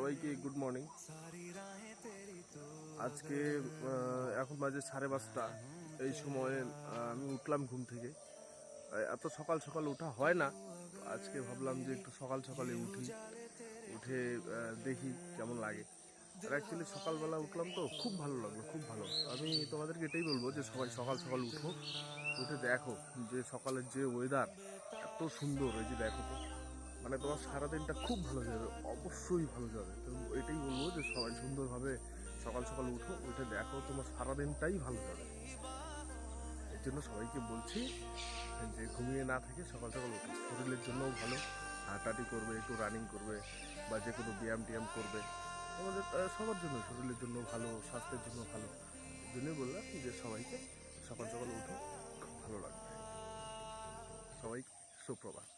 সবাইকে good morning. আজকে এখন বাজে 5:30। এই সময়ে আমি উঠলাম ঘুম থেকে। এত সকাল সকাল ওঠা হয় না, আজকে ভাবলাম যে একটু সকাল সকালে উঠে দেখি কেমন লাগে। আর অ্যাকচুয়ালি সকালবেলা উঠলাম তো খুব ভালো লাগলো, খুব ভালো। আমি তোমাদেরকে এটাই বলবো যে সবাই সকাল সকাল উঠো, উঠে দেখো যে সকালের যে ওয়েদার এত সুন্দর। এই যে দেখো তো, মানে তোমার সারাদিনটা খুব ভালো যাবে, অবশ্যই ভালো যাবে। তো এটাই বলবো যে সবাই সুন্দরভাবে সকাল সকাল উঠো, উঠে দেখো তোমার সারাদিনটাই ভালো যাবে। এর জন্য সবাইকে বলছি যে ঘুমিয়ে না থেকে সকাল সকাল উঠো, শরীরের জন্যও ভালো। হাঁটাহাঁটি করবে, একটু রানিং করবে, বা যে কোনো ব্যায়াম টিয়াম করবে, আমাদের সবার জন্য, শরীরের জন্য ভালো, স্বাস্থ্যের জন্য ভালো। এই জন্যই বললাম যে সবাইকে সকাল সকাল উঠো, খুব ভালো লাগবে। সবাই সুপ্রভাত।